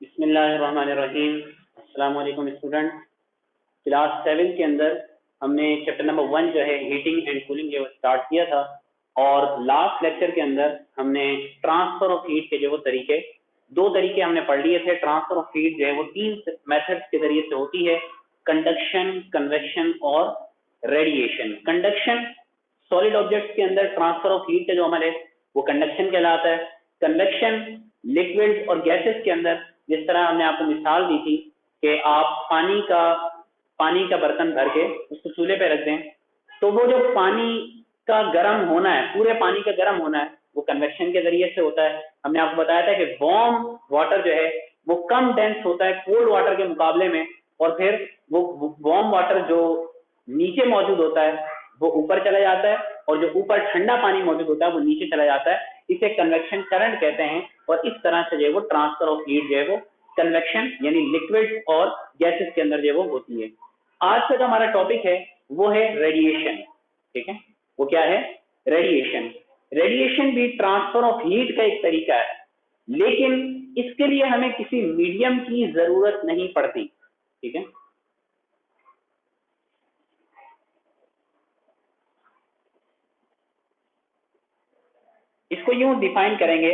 बिस्मिल्लाहिर्रहमानिर्रहीम। अस्सलाम वालेकुम स्टूडेंट। क्लास 7 के अंदर हमने चैप्टर नंबर 1 जो है हीटिंग एंड कूलिंग जो स्टार्ट किया था, और लास्ट लेक्चर के अंदर हमने ट्रांसफर ऑफ हीट के जो तरीके, दो तरीके हमने पढ़ लिए थे। ट्रांसफर ऑफ हीट जो है वो 3 मेथड्स के जरिए से होती है: कंडक्शन, कन्वेक्शन और रेडिएशन। कंडक्शन, सॉलिड ऑब्जेक्ट्स के अंदर ट्रांसफर ऑफ हीट का जो अमल है वो कंडक्शन कहलाता है। कन्वेक्शन, लिक्विड और गैसेस के अंदर, जिस तरह हमने आपको मिसाल दी थी कि आप पानी का बर्तन भर के उसको चूल्हे पे रख दें, तो वो जो पानी का गर्म होना है, पूरे पानी का गर्म होना है, वो कन्वेक्शन के जरिए से होता है। हमने आपको बताया था कि वार्म वाटर जो है वो कम डेंस होता है कोल्ड वाटर के मुकाबले में, और फिर वो वार्म वाटर जो नीचे मौजूद होता है वो ऊपर चला जाता है, और जो ऊपर ठंडा पानी मौजूद होता है वो नीचे चला जाता है। इसे कन्वेक्शन करंट कहते हैं, और इस तरह से जो है वो ट्रांसफर ऑफ हीट जो है वो कन्वेक्शन यानी लिक्विड और गैसेस के अंदर जो वो होती है। आज का जो हमारा टॉपिक है वो है रेडिएशन। ठीक है, वो क्या है? रेडिएशन। रेडिएशन भी ट्रांसफर ऑफ हीट का एक तरीका है, लेकिन इसके लिए हमें किसी मीडियम की जरूरत नहीं पड़ती। ठीक है, इसको यूं डिफाइन करेंगे: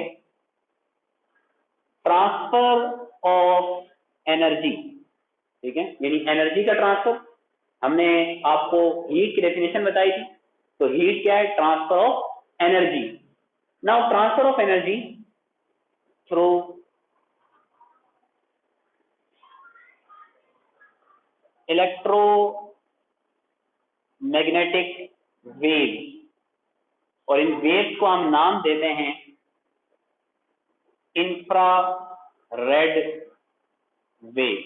ट्रांसफर ऑफ एनर्जी। ठीक है, यानी एनर्जी का ट्रांसफर। हमने आपको हीट की डेफिनेशन बताई थी, तो हीट क्या है? Transfer of energy. Now transfer of energy through electromagnetic wave, और इन वेव्स को हम नाम देते हैं इंफ्रारेड वेव्स।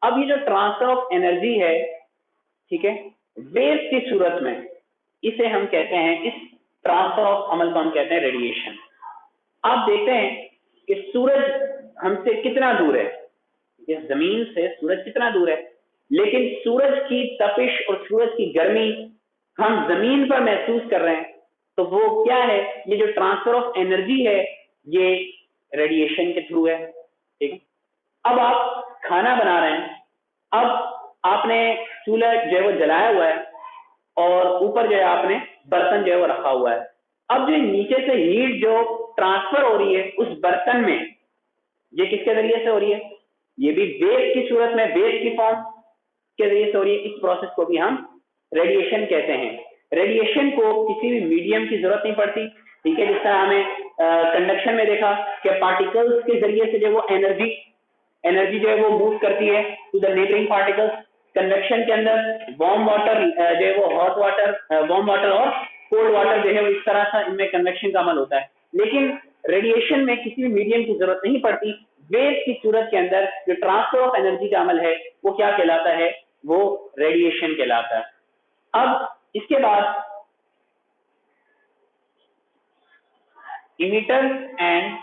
अब ये जो ट्रांसफर ऑफ एनर्जी है, ठीक है, वेव्स की सूरत में, इसे हम कहते हैं, इस ट्रांसफर ऑफ अमल को हम कहते हैं रेडिएशन। आप देखते हैं कि सूरज हमसे कितना दूर है, इस जमीन से सूरज कितना दूर है, लेकिन सूरज की तपिश और सूरज की गर्मी हम जमीन पर महसूस कर रहे हैं। तो वो क्या है? ये जो ट्रांसफर ऑफ एनर्जी है ये रेडिएशन के थ्रू है। ठीक है, अब आप खाना बना रहे हैं, अब आपने चूल्हा जो है वो जलाया हुआ है, और ऊपर जो है आपने बर्तन जो है वो रखा हुआ है। अब जो नीचे से हीट जो ट्रांसफर हो रही है उस बर्तन में, ये किसके जरिए से हो रही है? ये भी वेव की सूरत में, वेव की फॉर्म के जरिए से हो रही है। इस प्रोसेस को भी हम रेडिएशन कहते हैं। रेडिएशन को किसी भी मीडियम की जरूरत नहीं पड़ती। ठीक है, जिस तरह हमें कंडक्शन में देखा कि पार्टिकल्स के जरिए से जो वो एनर्जी जो है वो मूव करती है to the neighbouring particles. Convection के अंदर वार्म वाटर जो है वो हॉट वाटर, वार्म वाटर और कोल्ड वाटर जो है वो इस तरह से इनमें कन्वेक्शन का अमल होता है। लेकिन रेडिएशन में किसी भी मीडियम की जरूरत नहीं पड़ती। वेव की सूरत के अंदर जो ट्रांसफर ऑफ एनर्जी का अमल है वो क्या कहलाता है? वो रेडिएशन कहलाता है। अब इसके बाद इमिटर्स एंड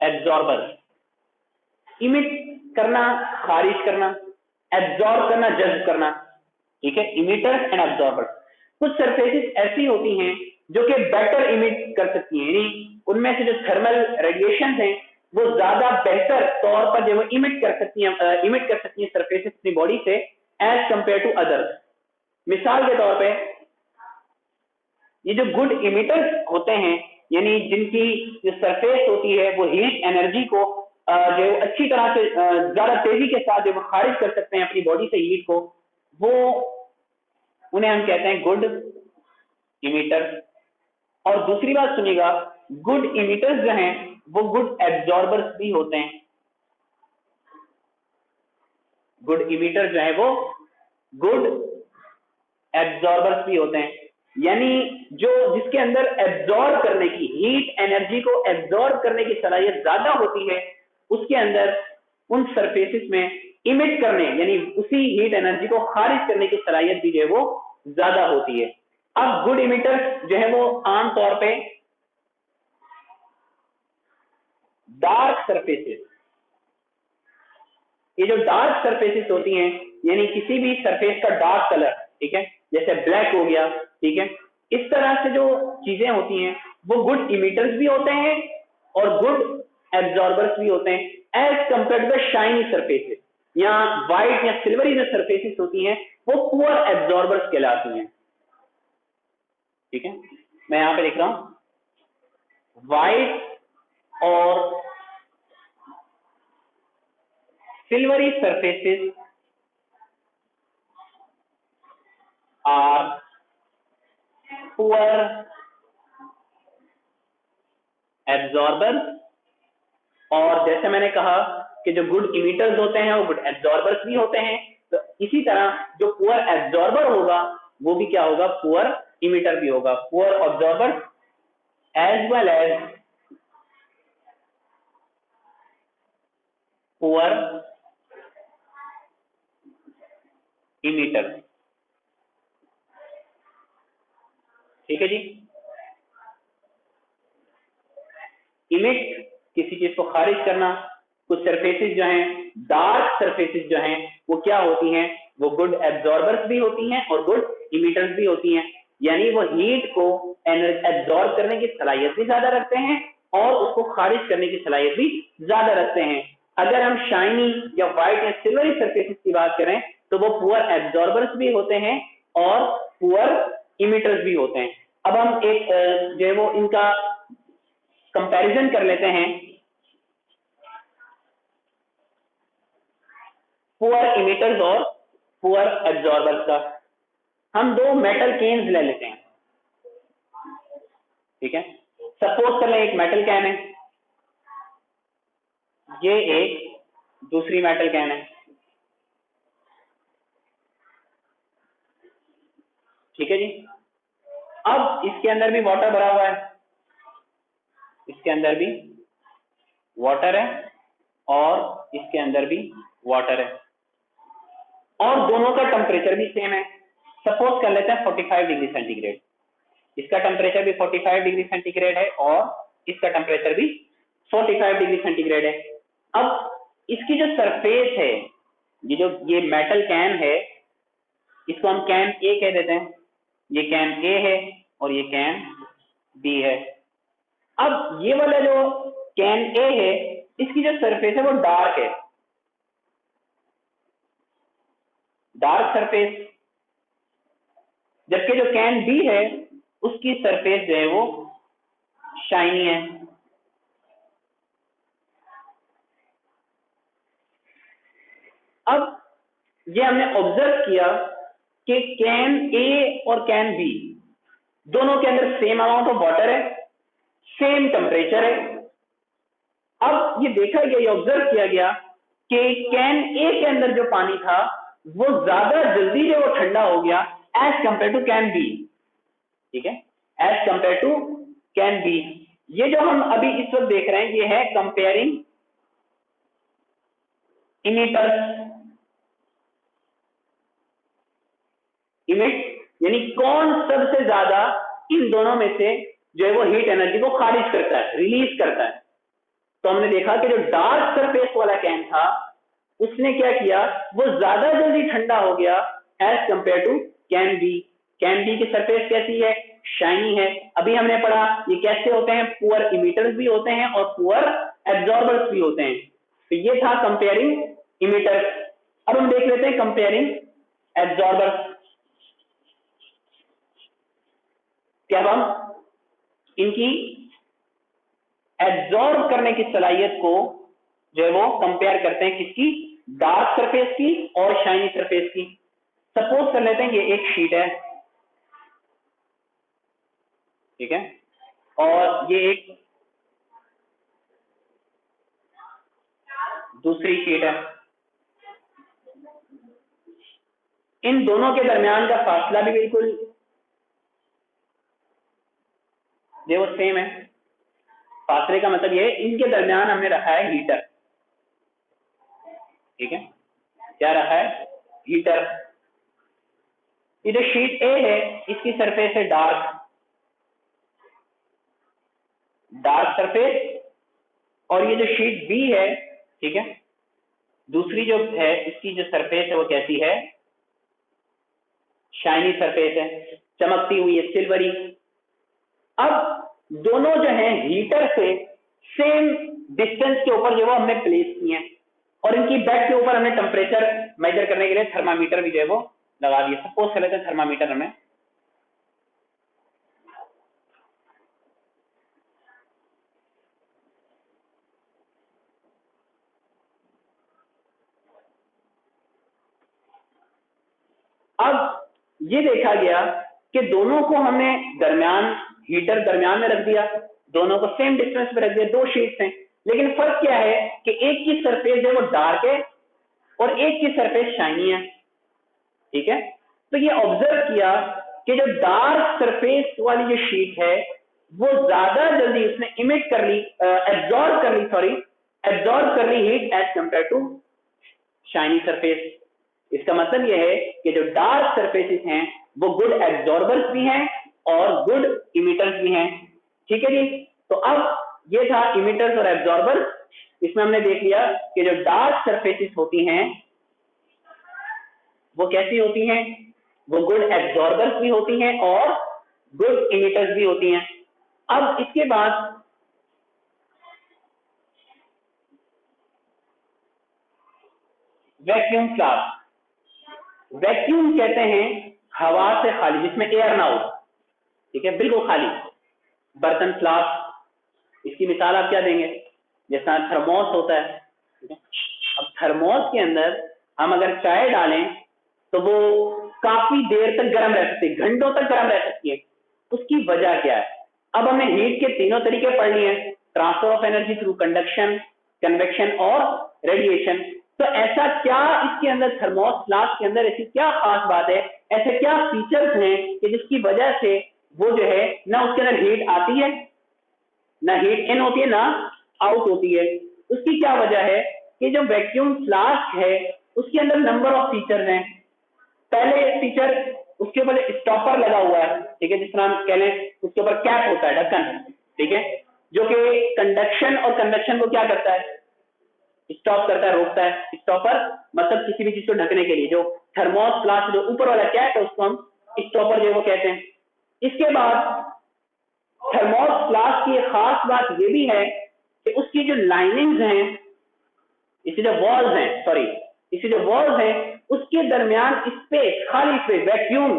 एब्जॉर्बर्स। इमिट करना, खारिज करना, एब्जॉर्ब करना, जज्ब करना। ठीक है, इमिटर्स एंड एब्जॉर्बर्स। कुछ सरफेसेस ऐसी होती हैं जो कि बेटर इमिट कर सकती हैं, यानी उनमें से जो थर्मल रेडिएशन हैं वो ज्यादा बेहतर तौर पर जो इमिट कर सकती हैं सरफेसेस अपनी बॉडी से एज कंपेयर टू अदर्स। मिसाल के तौर पे ये जो गुड इमिटर्स होते हैं, यानी जिनकी जो सरफेस होती है वो हीट एनर्जी को जो अच्छी तरह से ज्यादा तेजी के साथ जो वो खारिज कर सकते हैं अपनी बॉडी से हीट को, वो उन्हें हम कहते हैं गुड इमिटर्स। और दूसरी बात सुनिएगा, गुड इमिटर्स जो हैं वो गुड एब्जॉर्बर्स भी होते हैं। गुड इमिटर्स जो है वो गुड एब्जॉर्बर्स भी होते हैं, यानी जो जिसके अंदर एब्जॉर्ब करने की, हीट एनर्जी को एब्जॉर्ब करने की सलाहियत ज्यादा होती है, उसके अंदर उन सरफेसेस में इमिट करने यानी उसी हीट एनर्जी को खारिज करने की सलाहियत भी जो है वो ज्यादा होती है। अब गुड इमिटर्स जो है वो आमतौर पे डार्क सरफेसेस, ये जो डार्क सरफेसेस होती हैं, यानी किसी भी सरफेस का डार्क कलर, ठीक है, जैसे ब्लैक हो गया, ठीक है, इस तरह से जो चीजें होती हैं वो गुड इमिटर्स भी होते हैं और गुड एब्जॉर्बर्स भी होते हैं as compare to the shiny surfaces. यहाँ व्हाइट या सिल्वरी जो सरफेसेस होती हैं वो पुअर एब्जॉर्बर्स कहलाती हैं। ठीक है, मैं यहां पे लिख रहा हूं व्हाइट और silvery surfaces are poor absorber, और जैसे मैंने कहा कि जो गुड इमिटर्स होते हैं वो गुड एब्जॉर्बर्स भी होते हैं, तो इसी तरह जो पुअर एब्जॉर्बर होगा वो भी क्या होगा, पुअर इमिटर भी होगा। Poor absorber as well as poor emitter. ठीक है जी, इमिट किसी चीज को खारिज करना। कुछ सरफेसेस जो हैं, डार्क सरफेसेस जो हैं वो क्या होती हैं, वो गुड एब्जॉर्बर्स भी होती हैं और गुड इमिटर्स भी होती हैं, यानी वो हीट को एब्जॉर्ब करने की सलाहियत भी ज्यादा रखते हैं और उसको खारिज करने की सलाहियत भी ज्यादा रखते हैं। अगर हम शाइनी या व्हाइट या सिल्वरी सरफेसेस की बात करें तो वो पुअर एब्जॉर्बर्स भी होते हैं और पुअर इमिटर्स भी होते हैं। अब हम एक जो है वो इनका कंपैरिजन कर लेते हैं, पुअर इमिटर्स और पुअर एब्जॉर्बर्स का। हम दो मेटल केन्स ले लेते हैं। ठीक है, सपोज कर लें एक मेटल कैन है, ये एक दूसरी मेटल कैन है। ठीक है जी, अब इसके अंदर भी वाटर भरा हुआ है, इसके अंदर भी वाटर है और इसके अंदर भी वाटर है और दोनों का टेम्परेचर भी सेम है। सपोज कर लेते हैं 45 डिग्री सेंटीग्रेड, इसका टेम्परेचर भी 45 डिग्री सेंटीग्रेड है और इसका टेम्परेचर भी 45 डिग्री सेंटीग्रेड है। अब इसकी जो सरफेस है, ये मेटल कैन है, इसको हम कैन ए कह देते हैं, ये कैन ए है और ये कैन बी है। अब ये वाला जो कैन ए है इसकी जो सरफेस है वो डार्क है, डार्क सरफेस, जबकि जो कैन बी है उसकी सरफेस जो है वो शाइनी है। अब ये हमने ऑब्जर्व किया कि कैन ए और कैन बी दोनों के अंदर सेम अमाउंट ऑफ वाटर है, सेम टेम्परेचर है। अब ये देखा गया, ये ऑब्जर्व किया गया कि कैन ए के अंदर जो पानी था वो ज्यादा जल्दी जो वो ठंडा हो गया as compare to can B. ठीक है, as compare to can B. ये जो हम अभी इस वक्त देख रहे हैं ये है कंपेयरिंग इमिटर्स, इमिट यानी कौन सबसे ज्यादा इन दोनों में से जो है वो हीट एनर्जी को खारिज करता है, रिलीज करता है। तो हमने देखा कि जो डार्क सरफेस वाला कैन था उसने क्या किया, वो ज्यादा जल्दी ठंडा हो गया as compare to can B. Can B की सरफेस कैसी है, शाइनी है। अभी हमने पढ़ा ये कैसे होते हैं, पुअर इमिटर्स भी होते हैं और पुअर एब्जॉर्बर्स भी होते हैं। तो ये था कंपेयरिंग इमिटर्स। अब हम देख लेते हैं कंपेयरिंग एब्जॉर्बर्स। क्या हम इनकी एब्जॉर्ब करने की सलाहियत को जो है वो कंपेयर करते हैं, किसकी, डार्क सरफेस की और शाइनी सरफेस की। सपोज कर लेते हैं ये एक शीट है, ठीक है, और ये एक दूसरी शीट है। इन दोनों के दरमियान का फासला भी बिल्कुल ये वो सेम है। फासले का मतलब ये है इनके दरमियान हमने रखा है हीटर। ठीक है, क्या रखा है, हीटर। ये जो शीट ए है इसकी सरफेस है डार्क, डार्क सरफेस, और ये जो शीट बी है, ठीक है, दूसरी जो है इसकी जो सरफेस है वो कैसी है, शाइनी सरफेस है, चमकती हुई है, सिल्वरी। अब दोनों जो है हीटर से सेम डिस्टेंस के ऊपर जो वो हमने प्लेस किए हैं, और इनकी बेड के ऊपर हमने टेम्परेचर मेजर करने के लिए थर्मामीटर भी जो है वो लगा दिया। सपोज कर लेते हैं थर्मामीटर हमें, अब ये देखा गया कि दोनों को हमने हीटर दरमियान में रख दिया, दोनों को सेम डिस्टेंस पे रख दिया, दो शीट्स हैं, लेकिन फर्क क्या है कि एक की सरफेस जो है वो डार्क है और एक की सरफेस शाइनी है। ठीक है, तो ये ऑब्जर्व किया कि जो डार्क सरफेस वाली जो शीट है वो ज्यादा जल्दी उसने इमिट कर ली, एब्जॉर्ब कर ली heat as compare to shiny surface. इसका मतलब यह है कि जो डार्क सरफेसेस हैं वो गुड एब्जॉर्बर्स भी हैं और गुड इमिटर्स भी हैं। ठीक है जी, तो अब ये था इमिटर्स और एब्जॉर्बर्स। इसमें हमने देख लिया कि जो डार्क सरफेसेस होती हैं वो कैसी होती हैं, वो गुड एब्जॉर्बर्स भी होती हैं और गुड इमिटर्स भी होती हैं। अब इसके बाद वैक्यूम फ्लास्क, वैक्यूम कहते हैं हवा से खाली, जिसमें एयर ना हो। ठीक है, बिल्कुल खाली बर्तन, फ्लास्क। इसकी मिसाल आप क्या देंगे, जैसा थर्मोस होता है। ठीक है, अब थर्मोस के अंदर हम अगर चाय डालें तो वो काफी देर तक गर्म रह सकती है, घंटों तक गर्म रह सकती है। उसकी वजह क्या है? अब हमने हीट के तीनों तरीके पढ़ लिए हैं, transfer of energy through conduction, convection और रेडिएशन। तो ऐसा क्या इसके अंदर थर्मोस फ्लास्क के अंदर ऐसी क्या खास बात है, ऐसे क्या फीचर्स हैं कि जिसकी वजह से वो जो है ना उसके अंदर हीट आती है, ना हीट इन होती है, ना आउट होती है? उसकी क्या वजह है कि जो वैक्यूम फ्लास्क है उसके अंदर नंबर ऑफ फीचर्स हैं। पहले फीचर, उसके ऊपर स्टॉपर लगा हुआ है। ठीक है, जिस तरह हम कह लें उसके ऊपर कैप होता है, ढक्कन। ठीक है, जो कि कंडक्शन और कन्वेक्शन को क्या करता है, स्टॉप करता है, रोकता है। स्टॉपर मतलब किसी भी चीज को ढकने के लिए जो थर्मोस फ्लास्क जो ऊपर वाला कैप है उसको हम स्टॉपर जो वो कहते हैं। इसके बाद थर्मोस फ्लास्क की एक खास बात ये भी है कि उसकी जो लाइनिंग्स हैं, इसकी जो वॉल्स हैं, इसकी जो वॉल्स हैं उसके दरमियान स्पेस, खाली स्पेस, वैक्यूम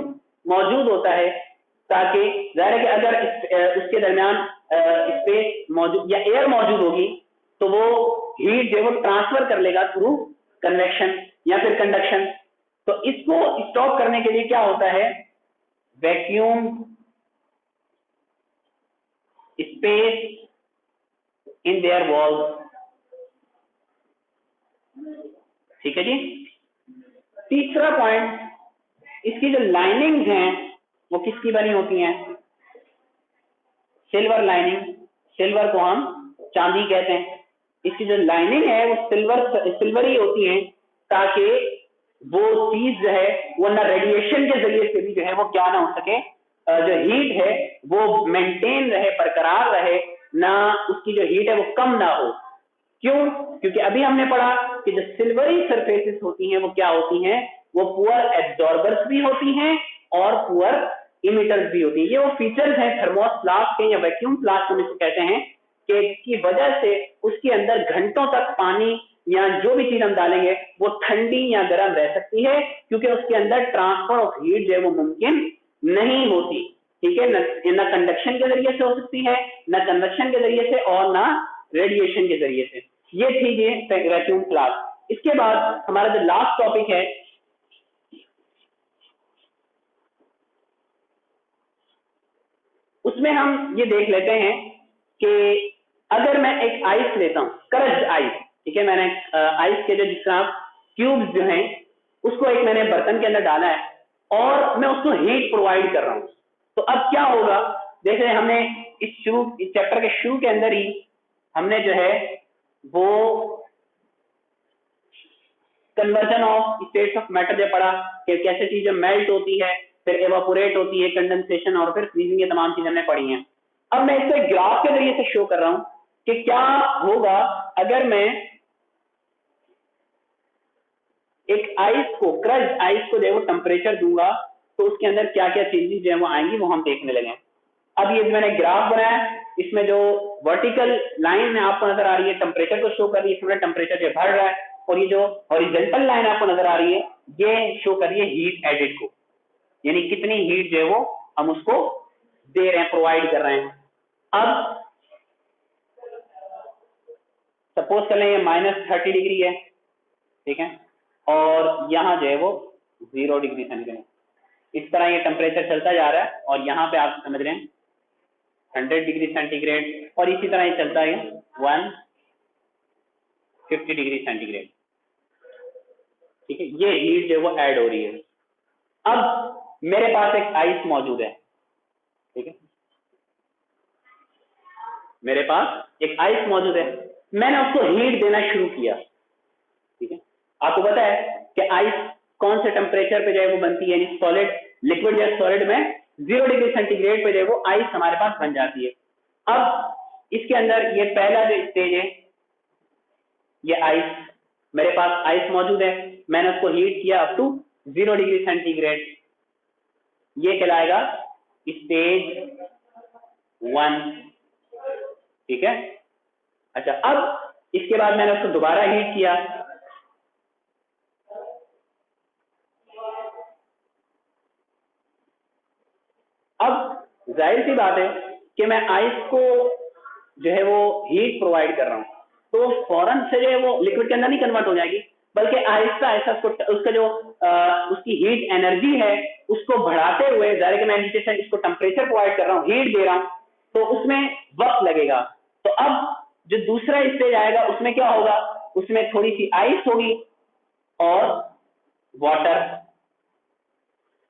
मौजूद होता है, ताकि जाहिर है कि अगर उसके दरमियान स्पेस मौजूद या एयर मौजूद होगी तो वो हीट जो है वो ट्रांसफर कर लेगा थ्रू कन्वेक्शन या फिर कंडक्शन। तो इसको स्टॉप करने के लिए क्या होता है, vacuum space in their walls. ठीक है जी। तीसरा पॉइंट, इसकी जो लाइनिंग्स हैं वो किसकी बनी होती हैं, सिल्वर लाइनिंग। सिल्वर को हम चांदी कहते हैं। इसकी जो लाइनिंग है वो सिल्वरी होती है, ताकि वो चीज जो है वो ना रेडिएशन के जरिए से भी जो है वो क्या ना हो सके, जो हीट है वो मेंटेन रहे, बरकरार रहे, ना उसकी जो हीट है वो कम ना हो। क्यों? क्योंकि अभी हमने पढ़ा कि जो सिल्वरी सरफेसेस होती हैं वो क्या होती हैं, वो पुअर एब्जॉर्बर्स भी होती हैं और पुअर इमिटर्स भी होती हैं। ये वो फीचर्स हैं थर्मोस फ्लास्क के या वैक्यूम फ्लास्क हम इसको कहते हैं, कि इसकी वजह से उसके अंदर घंटों तक पानी या जो भी चीज हम डालेंगे वो ठंडी या गर्म रह सकती है, क्योंकि उसके अंदर ट्रांसफर ऑफ हीट जो है वो मुमकिन नहीं होती। ठीक है, न कंडक्शन के जरिए से हो सकती है, न कन्वेक्शन के जरिए से, और ना रेडिएशन के जरिए से। ये थी ये वैक्यूम फ्लास्क। इसके बाद हमारा जो लास्ट टॉपिक है उसमें हम ये देख लेते हैं कि अगर मैं एक आइस लेता हूं, क्रश्ड आइस। ठीक है, मैंने आइस के जो जिस तरह क्यूब्स जो हैं उसको एक मैंने बर्तन के अंदर डाला है और मैं उसको हीट प्रोवाइड कर रहा हूं। तो अब क्या होगा, जैसे हमने इस चैप्टर के शुरू के अंदर ही हमने जो है वो conversion of states of matter जो पढ़ा, कि कैसे चीजें मेल्ट होती है, फिर एवापोरेट होती है, कंडेंसेशन और फिर फ्रीजिंग, ये तमाम चीजें हमने पढ़ी हैं। अब मैं इसको एक ग्राफ के जरिए से शो कर रहा हूं कि क्या होगा अगर मैं एक आइस को, क्रश्ड आइस को जो है वो टेम्परेचर दूंगा तो उसके अंदर क्या क्या चेंजेस जो है वो आएंगी, वो हम देखने लगे। अब ये मैंने ग्राफ बनाया इसमें जो वर्टिकल लाइन आपको नजर आ रही है टेम्परेचर को शो कर रही है, इसमें टेम्परेचर जो बढ़ रहा है, और ये जो हॉरिजॉन्टल लाइन आपको नजर आ रही है ये शो कर रही है हीट एडेड को, यानी कितनी हीट जो है वो हम उसको दे रहे हैं, प्रोवाइड कर रहे हैं। अब सपोज कर लें ये -30 डिग्री है, ठीक है, और यहाँ जो है वो 0 डिग्री सेंटीग्रेड, इस तरह ये टेम्परेचर चलता जा रहा है, और यहाँ पे आप समझ रहे हैं 100 डिग्री सेंटीग्रेड, और इसी तरह ये चलता है 150 डिग्री सेंटीग्रेड, ठीक है। ये हीट जो है वो ऐड हो रही है। अब मेरे पास एक आइस मौजूद है, ठीक है, मेरे पास एक आइस मौजूद है, मैंने उसको हीट देना शुरू किया, ठीक है। आपको पता है कि आइस कौन से टेम्परेचर पे जो है वो बनती है, यानी सॉलिड, लिक्विड या सॉलिड में 0 डिग्री सेंटीग्रेड पे जो है वो आइस हमारे पास बन जाती है। अब इसके अंदर ये पहला जो स्टेज है, ये आइस, मेरे पास आइस मौजूद है, मैंने उसको हीट किया अप टू 0 डिग्री सेंटीग्रेड, ये कहलाएगा स्टेज 1, ठीक है। अच्छा, अब इसके बाद मैंने उसको दोबारा हीट किया, अब जाहिर सी बात है कि मैं आइस को जो है वो हीट प्रोवाइड कर रहा हूं, तो फौरन से जो है वो लिक्विड के अंदर नहीं कन्वर्ट हो जाएगी, बल्कि आहिस्ता आहिस्ता उसका जो उसकी हीट एनर्जी है उसको बढ़ाते हुए, जाहिर है कि मैं नीचे से इसको टेम्परेचर प्रोवाइड कर रहा हूँ, हीट दे रहा हूँ, तो उसमें वक्त लगेगा। तो अब जो दूसरा स्टेज आएगा उसमें क्या होगा, उसमें थोड़ी सी आइस होगी और वाटर,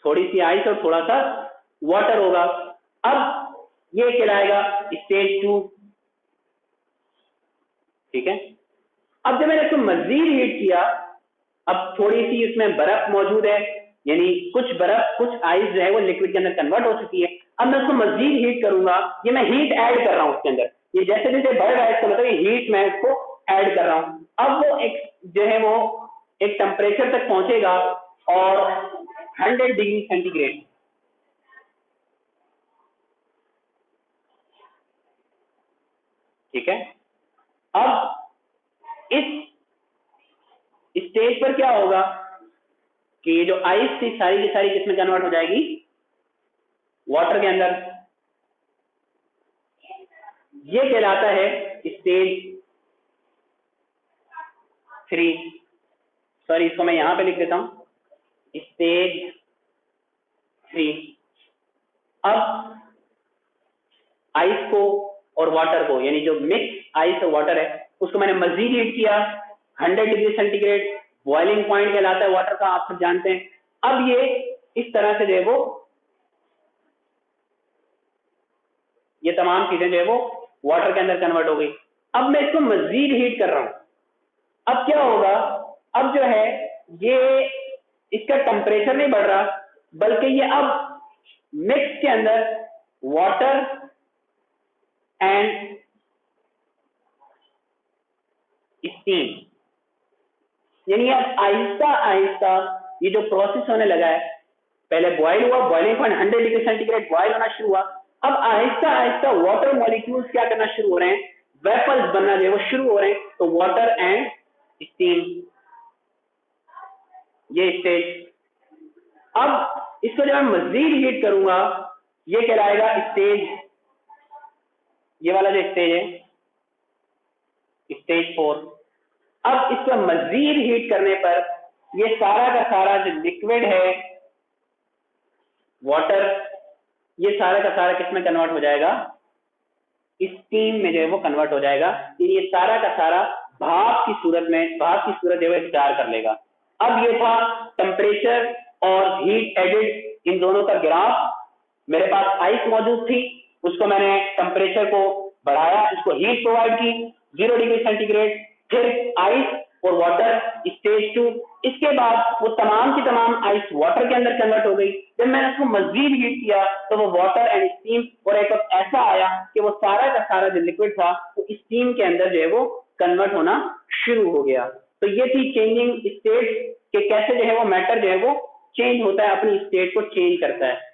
थोड़ी सी आइस और थोड़ा सा वाटर होगा। अब ये कहलाएगा स्टेज 2, ठीक है। अब जब मैंने इसको मजीद हीट किया, अब थोड़ी सी इसमें बर्फ मौजूद है, यानी कुछ बर्फ कुछ आइस जो है वो लिक्विड के अंदर कन्वर्ट हो चुकी है। अब मैं उसको मजीद हीट करूंगा, ये मैं हीट ऐड कर रहा हूं उसके अंदर, ये जैसे जैसे बढ़ रहा है इसका मतलब हीट मैं इसको ऐड कर रहा हूं। अब वो एक जो है वो एक टेम्परेचर तक पहुंचेगा और 100 डिग्री सेंटीग्रेड, ठीक है। अब इस स्टेज पर क्या होगा कि ये जो आइस थी सारी की सारी किसमें कन्वर्ट हो जाएगी, वाटर के अंदर। ये कहलाता है स्टेज 3, सॉरी इसको मैं यहां पे लिख देता हूं, स्टेज 3। अब आइस को और वाटर को, यानी जो मिक्स आइस और वाटर है उसको मैंने मजीद हीट किया, 100 डिग्री सेंटीग्रेड बॉइलिंग पॉइंट कहलाता है वाटर का, आप सब जानते हैं। अब ये इस तरह से जो है वो ये तमाम चीजें जो है वो वाटर के अंदर कन्वर्ट हो गई। अब मैं इसको मजीद हीट कर रहा हूं, अब क्या होगा, अब जो है ये इसका टेम्परेचर नहीं बढ़ रहा, बल्कि ये अब मिक्स के अंदर वाटर एंड स्टीम, यानी अब आहिस्ता आहिस्ता ये जो प्रोसेस होने लगा है, पहले बॉयल हुआ, boiling point 100 degree centigrade boil होना शुरू हुआ, अब आहिस्ता आहिस्ता वाटर मॉलिक्यूल्स क्या करना शुरू हो रहे हैं, वेपर्स बनना जो है वो शुरू हो रहे हैं, तो वाटर एंड स्टीम, ये स्टेज। अब इसको जब मैं मजीद हीट करूंगा, ये कहलाएगा स्टेज, ये वाला जो स्टेज है स्टेज 4। अब इसको मजीद हीट करने पर ये सारा का सारा जो लिक्विड है वाटर, ये सारा का सारा किसमें कन्वर्ट हो जाएगा, स्टीम में जो है वो कन्वर्ट हो जाएगा। ये सारा का सारा भाप की सूरत में, भाप की सूरत जो है इख्तियार कर लेगा। अब ये था टेम्परेचर और हीट एडेड इन दोनों का ग्राफ। मेरे पास आइस मौजूद थी, उसको मैंने टेम्परेचर को बढ़ाया, उसको हीट प्रोवाइड की 0 डिग्री सेंटीग्रेड, फिर आइस और वाटर स्टेज 2, इसके बाद वो तमाम की तमाम आइस वाटर के अंदर कन्वर्ट हो गई। जब मैंने उसको मजीद हीट किया तो वो वाटर एंड स्टीम, और एक वक्त ऐसा आया कि वो सारा का सारा जो लिक्विड था वो स्टीम के अंदर जो है वो कन्वर्ट होना शुरू हो गया। तो ये थी चेंजिंग स्टेट के कैसे जो है वो मैटर जो है वो चेंज होता है, अपनी स्टेट को चेंज करता है।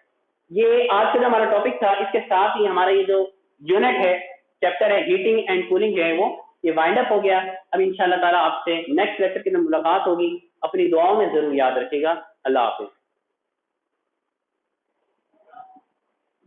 ये आज का जो हमारा टॉपिक था, इसके साथ ही हमारा ये जो यूनिट है, चैप्टर है हीटिंग एंड कूलिंग जो है वो ये वाइंड अप हो गया। अब इंशाल्लाह ताला आपसे नेक्स्ट लेक्चर के अंदर मुलाकात होगी। अपनी दुआओं में जरूर याद रखिएगा। अल्लाह हाफिज।